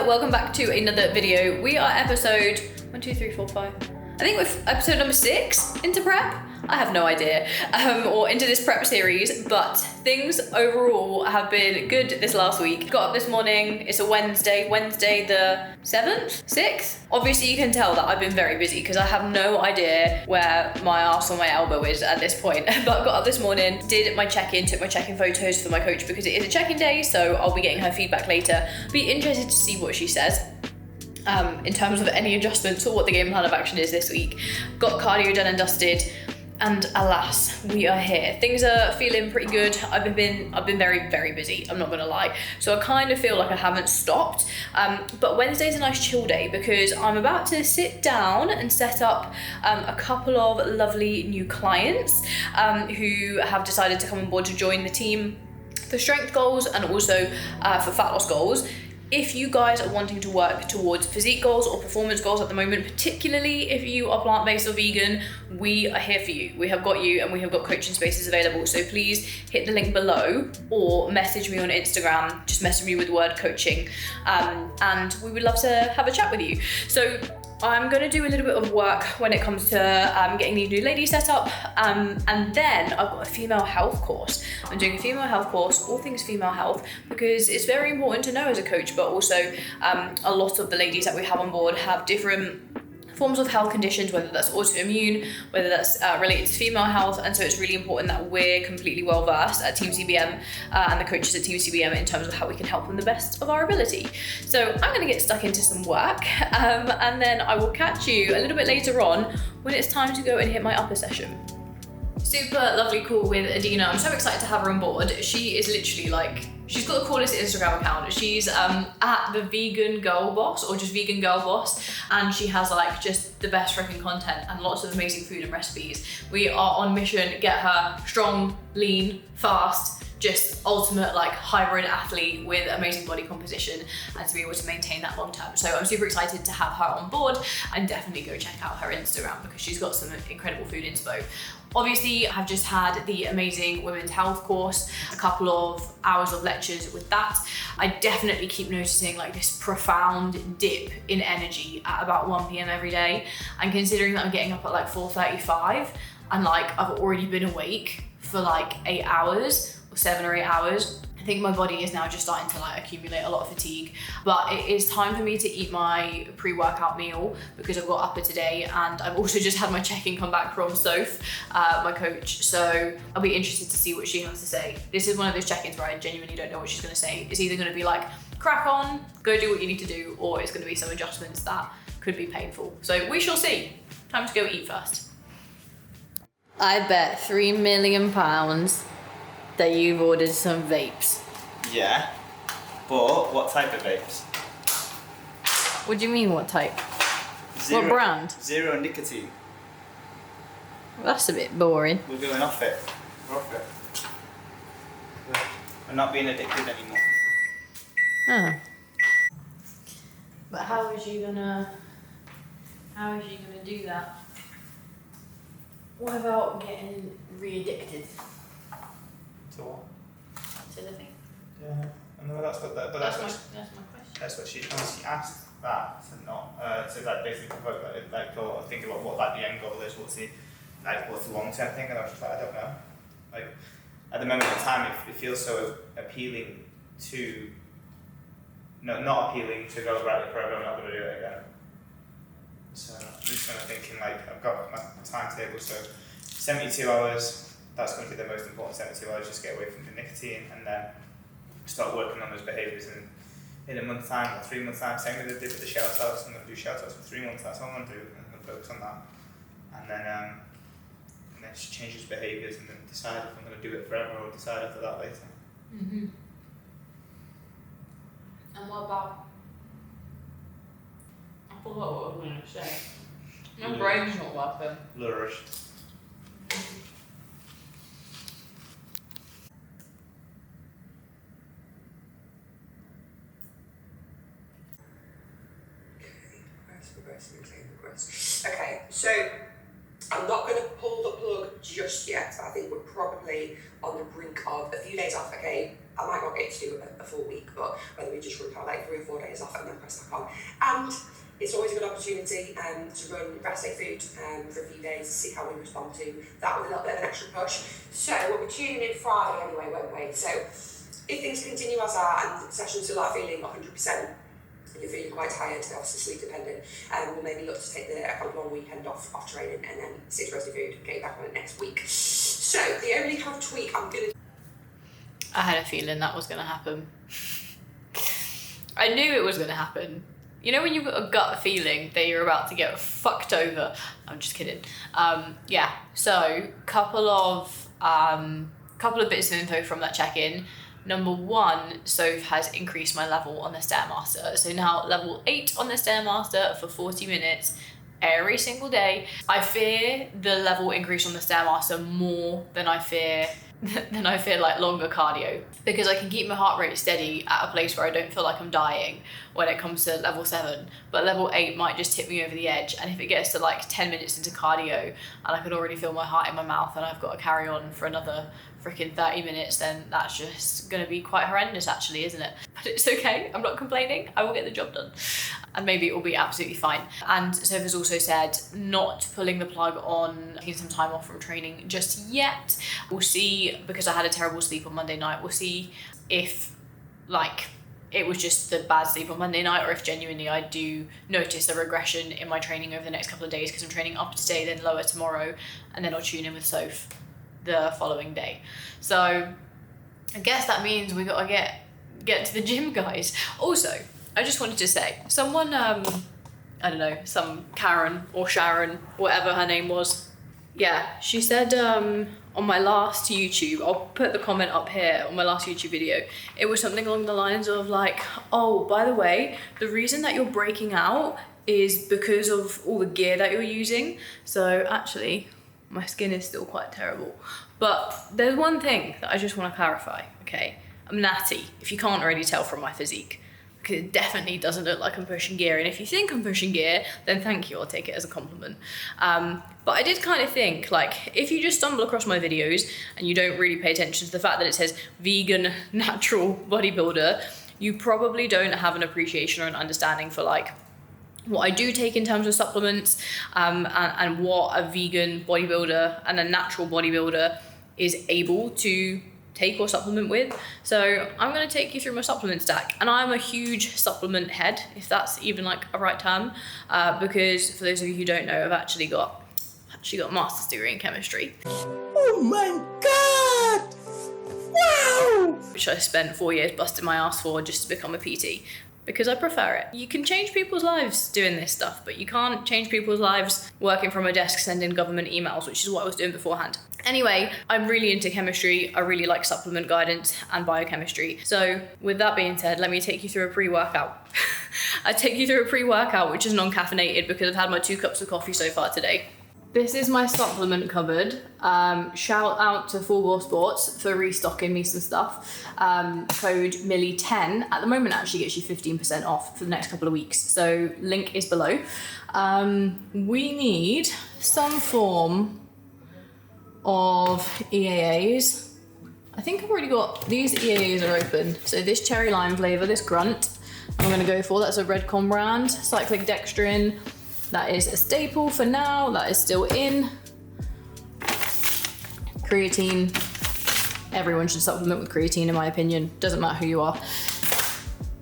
Welcome back to another video. We are episode 1, 2, 3, 4, 5. I think we're episode number 6 into prep. I have no idea, or into this prep series, but things overall have been good this last week. Got up this morning, it's a Wednesday the 7th, 6th. Obviously you can tell that I've been very busy because I have no idea where my arse or my elbow is at this point. But got up this morning, did my check-in, took my check-in photos for my coach because it is a check-in day, so I'll be getting her feedback later. Be interested to see what she says. In terms of any adjustments or what the game plan of action is this week. Got cardio done and dusted, and alas, we are here. Things are feeling pretty good. I've been very, very busy, I'm not gonna lie. So I kind of feel like I haven't stopped. But Wednesday's a nice chill day because I'm about to sit down and set up a couple of lovely new clients who have decided to come on board to join the team for strength goals and also for fat loss goals. If you guys are wanting to work towards physique goals or performance goals at the moment, particularly if you are plant-based or vegan, we are here for you. We have got you and we have got coaching spaces available. So please hit the link below or message me on Instagram. Just message me with the word coaching and we would love to have a chat with you. So I'm going to do a little bit of work when it comes to getting these new ladies set up, and then I've got a female health course. I'm doing a female health course, all things female health, because it's very important to know as a coach, but also a lot of the ladies that we have on board have different forms of health conditions, whether that's autoimmune, whether that's related to female health, and so it's really important that we're completely well versed at Team CBM and the coaches at Team CBM in terms of how we can help them the best of our ability. So I'm going to get stuck into some work and then I will catch you a little bit later on when it's time to go and hit my upper session. Super lovely call with Adina. I'm so excited to have her on board. She is literally like, she's got the coolest Instagram account. She's at the Vegan Girl Boss or just Vegan Girl Boss, and she has like just the best freaking content and lots of amazing food and recipes. We are on mission, get her strong, lean, fast, just ultimate like hybrid athlete with amazing body composition and to be able to maintain that long term. So I'm super excited to have her on board, and definitely go check out her Instagram because she's got some incredible food inspo. Obviously, I've just had the amazing women's health course, a couple of hours of lectures with that. I definitely keep noticing like this profound dip in energy at about 1 p.m. every day. And considering that I'm getting up at like 4:35 and like I've already been awake for like 8 hours or 7 or 8 hours, I think my body is now just starting to like accumulate a lot of fatigue. But it is time for me to eat my pre-workout meal because I've got upper today, and I've also just had my check-in come back from Soph, my coach. So I'll be interested to see what she has to say. This is one of those check-ins where I genuinely don't know what she's gonna say. It's either gonna be like, crack on, go do what you need to do, or it's gonna be some adjustments that could be painful. So we shall see. Time to go eat first. I bet £3 million that you've ordered some vapes. Yeah, but what type of vapes? What do you mean, what type? What brand? Zero nicotine. Well, that's a bit boring. We're going off it. We're off it. We're not being addicted anymore. Oh. But how is she gonna do that? What about getting re-addicted? To what? To the thing. Yeah, and that's what That's my question. That's what she asked that to not to like basically provoke like or think about what like the end goal is, what's the long term thing, and I was just like, I don't know. Like at the moment in time, it feels so appealing to not appealing to go right forever. I'm not going to do it again. So I'm just kind of thinking like I've got my timetable, so 72 hours. That's going to be the most important 72 hours. Just get away from the nicotine and then start working on those behaviours in a month's time or 3 months' time. Same with the shout outs. I'm going to do shout outs for 3 months. That's all I'm going to do. I'm going to focus on that. And then just change his behaviours and then decide if I'm going to do it forever or decide after that later. Mm-hmm. And what about? I forgot what I was going to say. My brain's not working. Nourished. Progress. Okay, so I'm not going to pull the plug just yet. I think we're probably on the brink of a few days off. Okay, I might not get to do a full week, but whether we just run kind of like 3 or 4 days off and then press back on. And it's always a good opportunity to run rest day food for a few days, see how we respond to that with a little bit of an extra push. So we'll be tuning in Friday anyway, won't we? So if things continue as are and sessions are like feeling 100%, you're feeling quite tired, obviously sleep dependent, we'll maybe look to take a kind of long weekend off training and then sit to rest of food, get back on it next week. So the only kind of tweak I'm gonna... I had a feeling that was gonna happen. I knew it was gonna happen. You know when you've got a gut feeling that you're about to get fucked over? I'm just kidding. Yeah, so couple of bits of info from that check-in. Number 1, Soph has increased my level on the Stairmaster. So now level 8 on the Stairmaster for 40 minutes every single day. I fear the level increase on the Stairmaster more than I fear like longer cardio, because I can keep my heart rate steady at a place where I don't feel like I'm dying when it comes to level 7, but level 8 might just tip me over the edge. And if it gets to like 10 minutes into cardio and I can already feel my heart in my mouth and I've got to carry on for another freaking 30 minutes, then that's just gonna be quite horrendous actually, isn't it? But it's okay, I'm not complaining, I will get the job done. And maybe it will be absolutely fine. And Soph has also said not pulling the plug on taking some time off from training just yet. We'll see, because I had a terrible sleep on Monday night, we'll see if like it was just the bad sleep on Monday night or if genuinely I do notice a regression in my training over the next couple of days, because I'm training up today, then lower tomorrow, and then I'll tune in with Soph the following day. So I guess that means we gotta get to the gym, guys. Also, I just wanted to say, someone, I don't know, some Karen or Sharon, whatever her name was, yeah, she said on my last YouTube, I'll put the comment up here, on my last YouTube video, it was something along the lines of like, oh, by the way, the reason that you're breaking out is because of all the gear that you're using. So actually, my skin is still quite terrible. But there's one thing that I just want to clarify, okay? I'm natty, if you can't already tell from my physique, because it definitely doesn't look like I'm pushing gear. And if you think I'm pushing gear, then thank you, I'll take it as a compliment. But I did kind of think, like, if you just stumble across my videos and you don't really pay attention to the fact that it says vegan, natural bodybuilder, you probably don't have an appreciation or an understanding for like what I do take in terms of supplements, and what a vegan bodybuilder and a natural bodybuilder is able to take or supplement with. So I'm going to take you through my supplement stack, and I'm a huge supplement head, if that's even like a right term, because for those of you who don't know, I've actually got a master's degree in chemistry. Oh my god! Wow! Which I spent 4 years busting my ass for just to become a PT, because I prefer it. You can change people's lives doing this stuff, but you can't change people's lives working from a desk sending government emails, which is what I was doing beforehand. Anyway, I'm really into chemistry. I really like supplement guidance and biochemistry. So with that being said, let me take you through a pre-workout. I take you through a pre-workout, which is non-caffeinated because I've had my 2 cups of coffee so far today. This is my supplement cupboard. Shout out to Full Bore Sports for restocking me some stuff. Code Millie10 at the moment actually gets you 15% off for the next couple of weeks. So link is below. We need some form of EAAs. I think I've already got, these EAAs are open. So this cherry lime flavor, this Grunt, I'm gonna go for. That's a Redcon brand, cyclic dextrin. That is a staple for now, that is still in. Creatine, everyone should supplement with creatine in my opinion, doesn't matter who you are.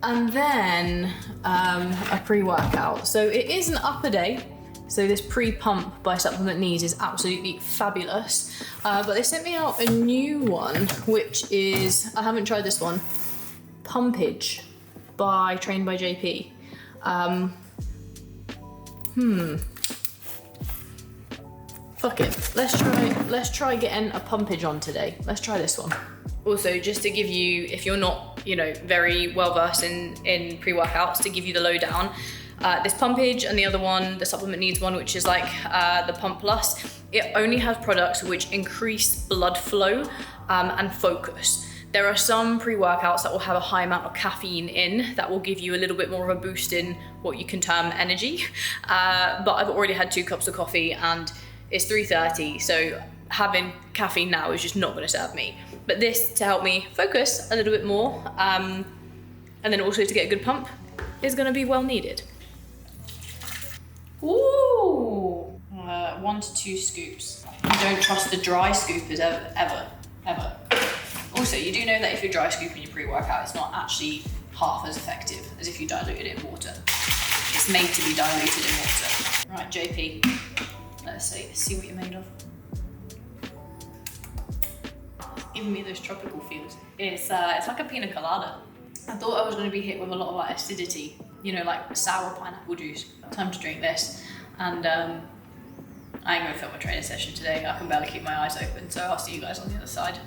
And then a pre-workout. So it is an upper day, so this pre-pump by Supplement Needs is absolutely fabulous. But they sent me out a new one, which is, I haven't tried this one, Pumpage by Trained by JP. Fuck it. Let's try getting a pumpage on today. Let's try this one. Also, just to give you, if you're not, very well versed in pre-workouts, to give you the lowdown, this pumpage and the other one, the supplement needs one, which is like the Pump Plus, it only has products which increase blood flow and focus. There are some pre-workouts that will have a high amount of caffeine in that will give you a little bit more of a boost in what you can term energy. But I've already had 2 cups of coffee and it's 3:30, so having caffeine now is just not going to serve me. But this, to help me focus a little bit more, and then also to get a good pump, is going to be well needed. Ooh, 1 to 2 scoops. I don't trust the dry scoopers ever. Also, you do know that if you're dry scooping your pre-workout, it's not actually half as effective as if you dilute it in water. It's made to be diluted in water. Right, JP, let's see what you're made of. Giving me those tropical feels. It's like a pina colada. I thought I was going to be hit with a lot of like acidity, like sour pineapple juice. Time to drink this. And I ain't going to film a training session today. I can barely keep my eyes open, so I'll see you guys on the other side.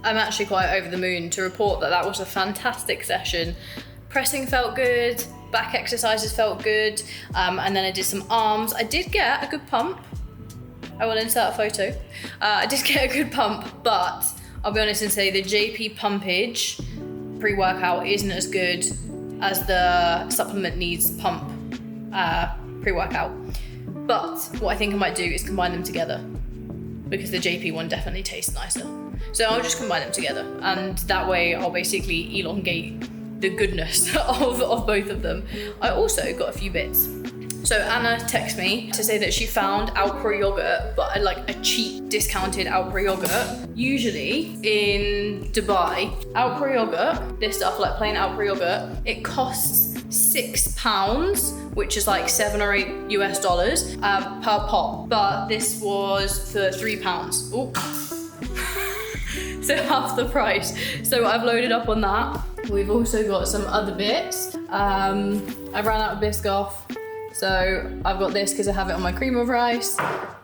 I'm actually quite over the moon to report that was a fantastic session. Pressing felt good, back exercises felt good, and then I did some arms. I did get a good pump. I will insert a photo. I did get a good pump, but I'll be honest and say the JP pumpage pre-workout isn't as good as the supplement needs pump pre-workout. But what I think I might do is combine them together because the JP one definitely tastes nicer. So I'll just combine them together, and that way I'll basically elongate the goodness of both of them. I also got a few bits. So Anna texted me to say that she found Alpro yogurt, but like a cheap discounted Alpro yogurt. Usually in Dubai, Alpro yogurt, this stuff like plain Alpro yogurt, it costs £6, which is like $7 or $8 per pot. But this was for £3. Ooh. So half the price. So I've loaded up on that. We've also got some other bits. I ran out of Biscoff. So I've got this because I have it on my cream of rice.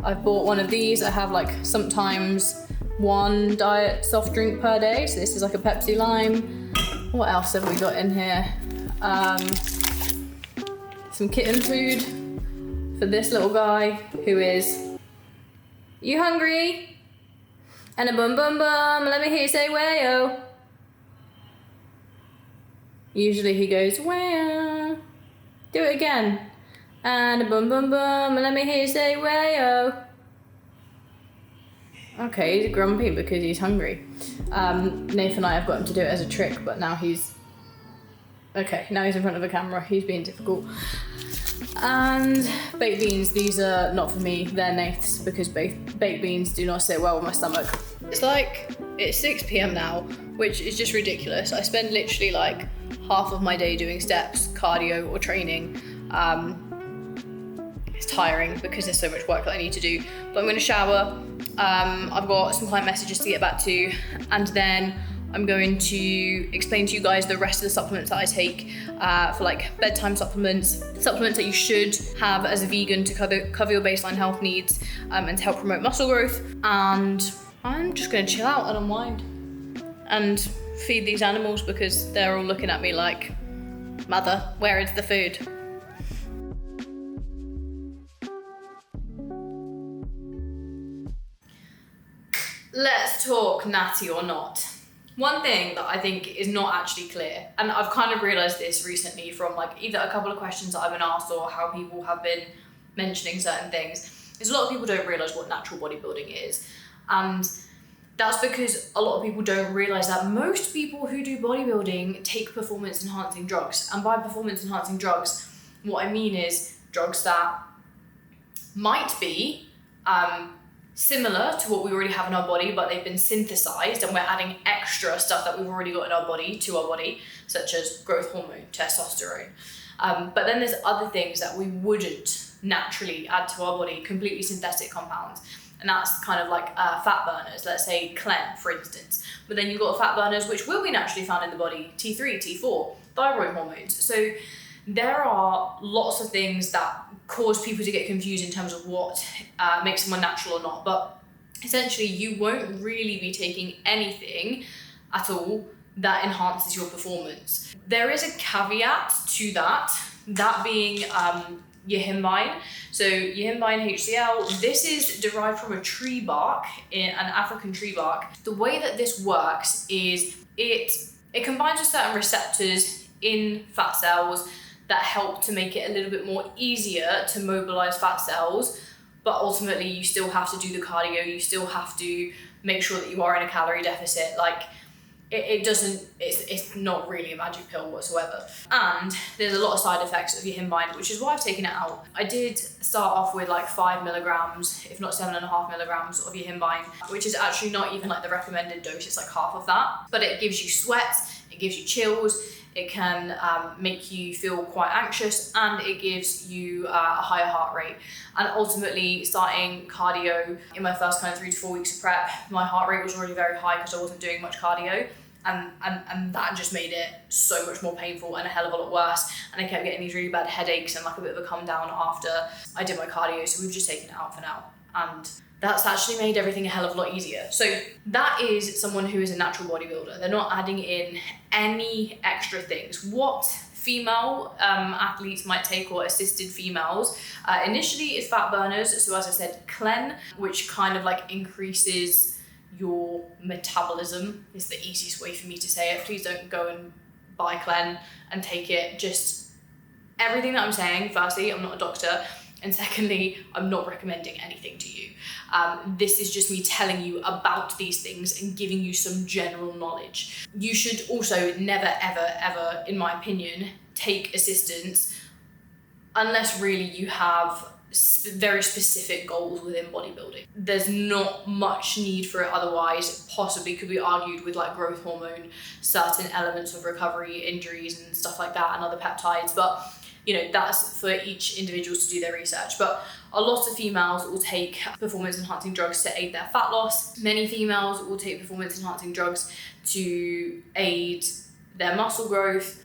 I've bought one of these. I have like sometimes 1 diet soft drink per day. So this is like a Pepsi Lime. What else have we got in here? Some kitten food for this little guy who is, you hungry? And a bum bum bum, let me hear you say wayo. Usually he goes wow. Do it again. And a bum bum bum, let me hear you say wayo. Okay, he's grumpy because he's hungry. Nathan and I have got him to do it as a trick, but now he's in front of the camera. He's being difficult. And baked beans, these are not for me, they're Nath's, because baked beans do not sit well with my stomach. It's 6 p.m. now, which is just ridiculous. I spend literally like half of my day doing steps, cardio or training. It's tiring because there's so much work that I need to do. But I'm gonna shower, I've got some client messages to get back to, and then I'm going to explain to you guys the rest of the supplements that I take for like bedtime supplements that you should have as a vegan to cover your baseline health needs and to help promote muscle growth. And I'm just gonna chill out and unwind and feed these animals because they're all looking at me like, mother, where is the food? Let's talk natty or not. One thing that I think is not actually clear, and I've kind of realised this recently from like either a couple of questions that I've been asked or how people have been mentioning certain things, is a lot of people don't realise what natural bodybuilding is. And that's because a lot of people don't realise that most people who do bodybuilding take performance enhancing drugs. And by performance enhancing drugs, what I mean is drugs that might be similar to what we already have in our body, but they've been synthesized and we're adding extra stuff that we've already got in our body to our body, such as growth hormone, testosterone. But then there's other things that we wouldn't naturally add to our body, completely synthetic compounds. And that's kind of like fat burners, let's say Clem, for instance. But then you've got fat burners which will be naturally found in the body, T3, T4, thyroid hormones. So there are lots of things that cause people to get confused in terms of what makes someone natural or not. But essentially, you won't really be taking anything at all that enhances your performance. There is a caveat to that being yohimbine. So yohimbine HCl, this is derived from a tree bark, an African tree bark. The way that this works is it combines with certain receptors in fat cells that help to make it a little bit more easier to mobilize fat cells, but ultimately you still have to do the cardio, you still have to make sure that you are in a calorie deficit. Like, it's not really a magic pill whatsoever. And there's a lot of side effects of yohimbine, which is why I've taken it out. I did start off with like 5 milligrams, if not 7.5 milligrams of yohimbine, which is actually not even like the recommended dose, it's like half of that. But it gives you sweat, it gives you chills, it can make you feel quite anxious, and it gives you a higher heart rate. And ultimately, starting cardio in my first kind of 3 to 4 weeks of prep, my heart rate was already very high because I wasn't doing much cardio. And that just made it so much more painful and a hell of a lot worse. And I kept getting these really bad headaches and like a bit of a come down after I did my cardio. So we've just taken it out for now. And that's actually made everything a hell of a lot easier. So that is someone who is a natural bodybuilder. They're not adding in any extra things. What female athletes might take, or assisted females, initially is fat burners. So as I said, Clen, which kind of like increases your metabolism, is the easiest way for me to say it. Please don't go and buy Clen and take it. Just everything that I'm saying, firstly, I'm not a doctor, and secondly, I'm not recommending anything to you. This is just me telling you about these things and giving you some general knowledge. You should also never, ever, ever, in my opinion, take assistance unless really you have very specific goals within bodybuilding. There's not much need for it otherwise. Possibly could be argued with like growth hormone, certain elements of recovery, injuries and stuff like that, and other peptides, but you know, that's for each individual to do their research. But a lot of females will take performance enhancing drugs to aid their fat loss. Many females will take performance enhancing drugs to aid their muscle growth.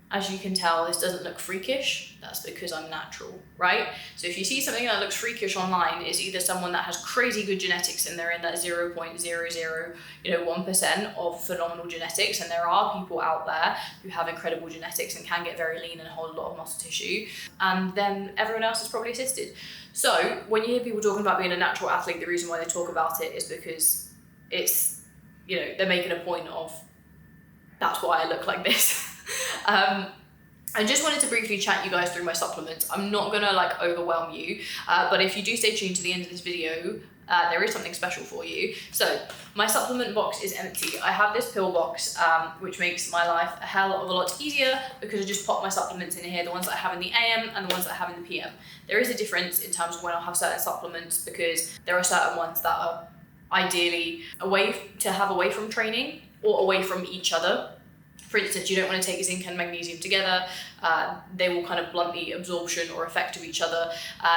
As you can tell, this doesn't look freakish. That's because I'm natural, right? So if you see something that looks freakish online, it's either someone that has crazy good genetics and they're in that 0.0001% of phenomenal genetics, and there are people out there who have incredible genetics and can get very lean and hold a lot of muscle tissue, and then everyone else is probably assisted. So when you hear people talking about being a natural athlete, the reason why they talk about it is because it's, you know, they're making a point of, that's why I look like this. I just wanted to briefly chat you guys through my supplements. I'm not gonna like overwhelm you, but if you do stay tuned to the end of this video, there is something special for you. So my supplement box is empty. I have this pill box, which makes my life a hell of a lot easier because I just pop my supplements in here, the ones that I have in the AM and the ones that I have in the PM. There is a difference in terms of when I'll have certain supplements because there are certain ones that are ideally away from training or away from each other. For instance, you don't want to take zinc and magnesium together. They will kind of blunt the absorption or effect of each other.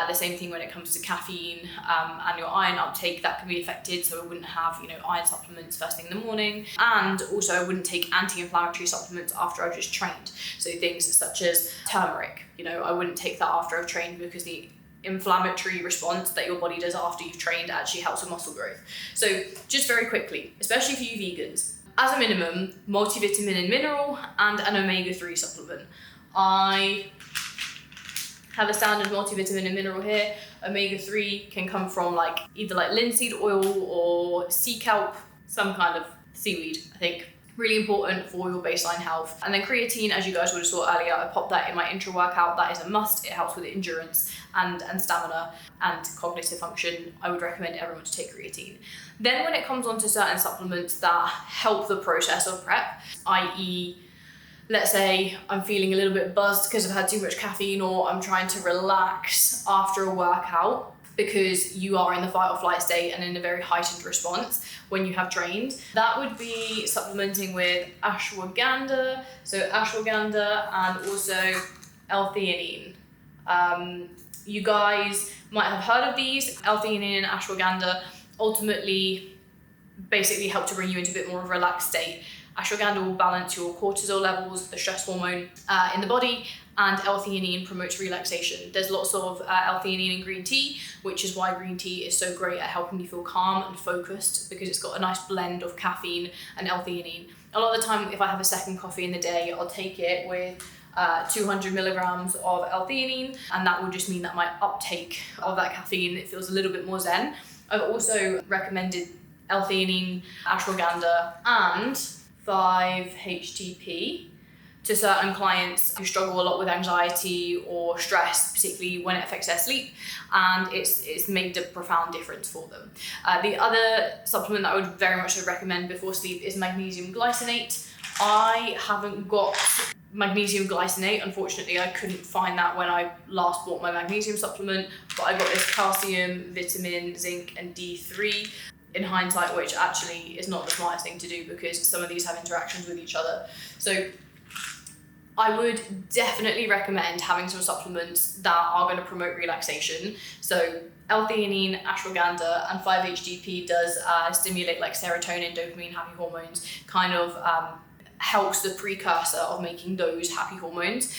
The same thing when it comes to caffeine and your iron uptake, that can be affected. So I wouldn't have, you know, iron supplements first thing in the morning. And also I wouldn't take anti-inflammatory supplements after I've just trained. So things such as turmeric, you know, I wouldn't take that after I've trained because the inflammatory response that your body does after you've trained actually helps with muscle growth. So just very quickly, especially for you vegans, as a minimum, multivitamin and mineral and an omega-3 supplement. I have a standard multivitamin and mineral here. Omega-3 can come from like either like linseed oil or sea kelp, some kind of seaweed, I think. Really important for your baseline health. And then creatine, as you guys would have saw earlier, I popped that in my intro workout. That is a must. It helps with endurance and stamina and cognitive function. I would recommend everyone to take creatine. Then when it comes on to certain supplements that help the process of prep, i.e., let's say I'm feeling a little bit buzzed because I've had too much caffeine, or I'm trying to relax after a workout because you are in the fight or flight state and in a very heightened response when you have trained. That would be supplementing with ashwagandha, so ashwagandha and also L-theanine. You guys might have heard of these. L-theanine and ashwagandha ultimately basically help to bring you into a bit more of a relaxed state. Ashwagandha will balance your cortisol levels, the stress hormone in the body, and L-theanine promotes relaxation. There's lots of L-theanine in green tea, which is why green tea is so great at helping you feel calm and focused, because it's got a nice blend of caffeine and L-theanine. A lot of the time, if I have a second coffee in the day, I'll take it with 200 milligrams of L-theanine, and that will just mean that my uptake of that caffeine, it feels a little bit more zen. I've also recommended L-theanine, ashwagandha, and 5-HTP to certain clients who struggle a lot with anxiety or stress, particularly when it affects their sleep, and it's made a profound difference for them. The other supplement that I would very much recommend before sleep is magnesium glycinate. I haven't got magnesium glycinate, unfortunately. I couldn't find that when I last bought my magnesium supplement, but I got this calcium, vitamin, zinc, and D3. In hindsight, which actually is not the smartest thing to do because some of these have interactions with each other. So I would definitely recommend having some supplements that are going to promote relaxation. So L-theanine, ashwagandha, and 5-HTP does stimulate like serotonin, dopamine, happy hormones, kind of helps the precursor of making those happy hormones.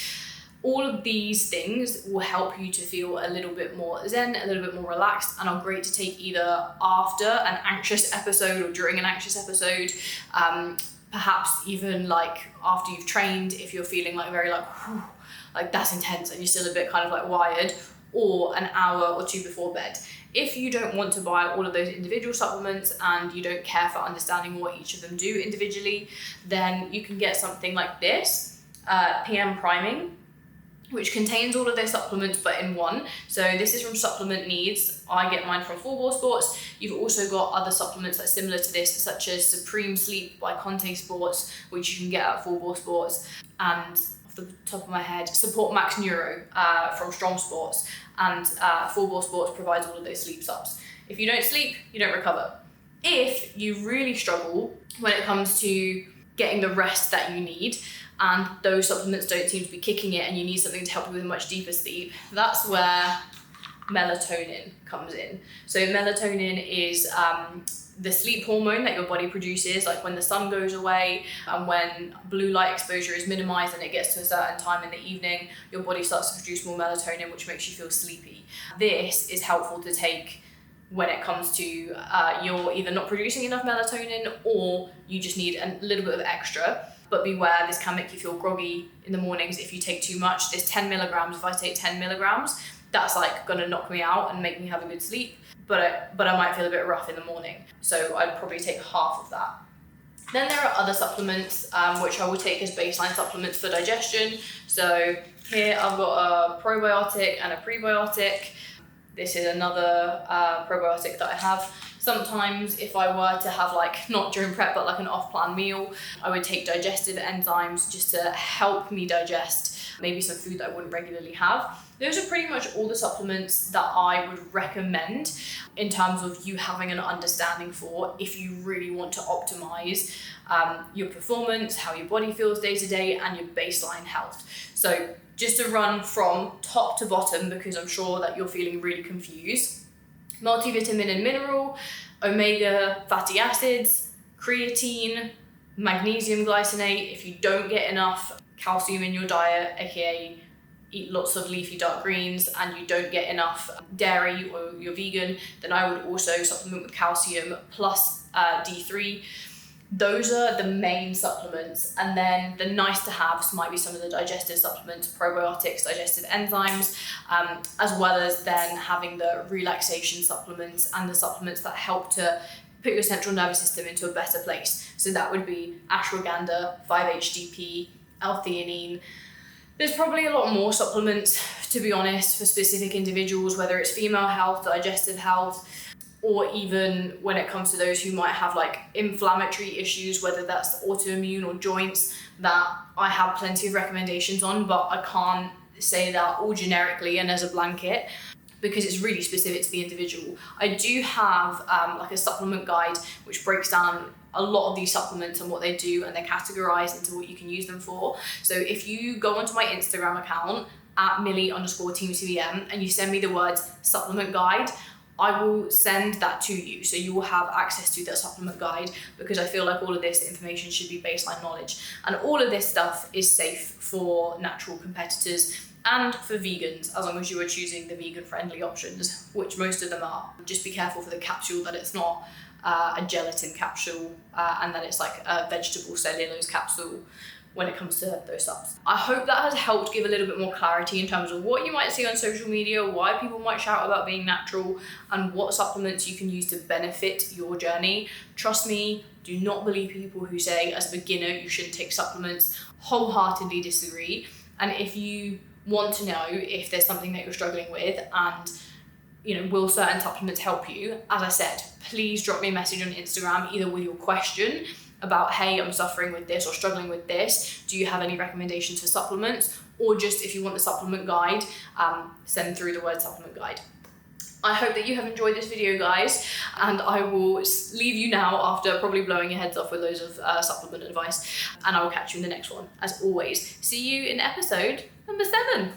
All of these things will help you to feel a little bit more zen, a little bit more relaxed, and are great to take either after an anxious episode or during an anxious episode, perhaps even like after you've trained, if you're feeling like very like, whew, like that's intense and you're still a bit kind of like wired, or an hour or two before bed. If you don't want to buy all of those individual supplements and you don't care for understanding what each of them do individually, then you can get something like this, PM Priming, which contains all of their supplements but in one. So this is from Supplement Needs. I get mine from Full Bore Sports. You've also got other supplements that's similar to this, such as Supreme Sleep by Conte Sports, which you can get at Full Bore Sports. And off the top of my head, Support Max Neuro from Strong Sports. And Full Bore Sports provides all of those sleep subs. If you don't sleep, you don't recover. If you really struggle when it comes to getting the rest that you need, and those supplements don't seem to be kicking it and you need something to help you with a much deeper sleep, that's where melatonin comes in. So melatonin is the sleep hormone that your body produces, like when the sun goes away and when blue light exposure is minimized and it gets to a certain time in the evening, your body starts to produce more melatonin, which makes you feel sleepy. This is helpful to take when it comes to you're either not producing enough melatonin or you just need a little bit of extra. But beware, this can make you feel groggy in the mornings if you take too much. There's 10 milligrams. If I take 10 milligrams, that's like gonna knock me out and make me have a good sleep. But I might feel a bit rough in the morning. So I'd probably take half of that. Then there are other supplements, which I will take as baseline supplements for digestion. So here I've got a probiotic and a prebiotic. This is another probiotic that I have. Sometimes if I were to have like, not during prep, but like an off-plan meal, I would take digestive enzymes just to help me digest maybe some food that I wouldn't regularly have. Those are pretty much all the supplements that I would recommend in terms of you having an understanding for if you really want to optimize your performance, how your body feels day to day, and your baseline health. So just to run from top to bottom, because I'm sure that you're feeling really confused. Multivitamin and mineral, omega fatty acids, creatine, magnesium glycinate. If you don't get enough calcium in your diet, aka eat lots of leafy dark greens, and you don't get enough dairy or you're vegan, then I would also supplement with calcium plus D3. Those are the main supplements, and then the nice to haves might be some of the digestive supplements, probiotics, digestive enzymes, as well as then having the relaxation supplements and the supplements that help to put your central nervous system into a better place. So that would be ashwagandha, 5-HTP, L-theanine. There's probably a lot more supplements, to be honest, for specific individuals, whether it's female health, digestive health, or even when it comes to those who might have like inflammatory issues, whether that's autoimmune or joints, that I have plenty of recommendations on, but I can't say that all generically and as a blanket because it's really specific to the individual. I do have like a supplement guide which breaks down a lot of these supplements and what they do, and they're categorized into what you can use them for. So if you go onto my Instagram account at Millie_teamcbm and you send me the words supplement guide, I will send that to you, so you will have access to that supplement guide, because I feel like all of this information should be baseline knowledge. And all of this stuff is safe for natural competitors and for vegans, as long as you are choosing the vegan friendly options, which most of them are. Just be careful for the capsule that it's not a gelatin capsule and that it's like a vegetable cellulose capsule when it comes to those subs. I hope that has helped give a little bit more clarity in terms of what you might see on social media, why people might shout about being natural, and what supplements you can use to benefit your journey. Trust me, do not believe people who say as a beginner you shouldn't take supplements. Wholeheartedly disagree. And if you want to know if there's something that you're struggling with and will certain supplements help you, as I said, please drop me a message on Instagram, either with your question about, hey, I'm suffering with this or struggling with this, do you have any recommendations for supplements? Or just if you want the supplement guide, send through the word supplement guide. I hope that you have enjoyed this video, guys, and I will leave you now after probably blowing your heads off with loads of supplement advice, and I will catch you in the next one. As always, see you in episode number 7.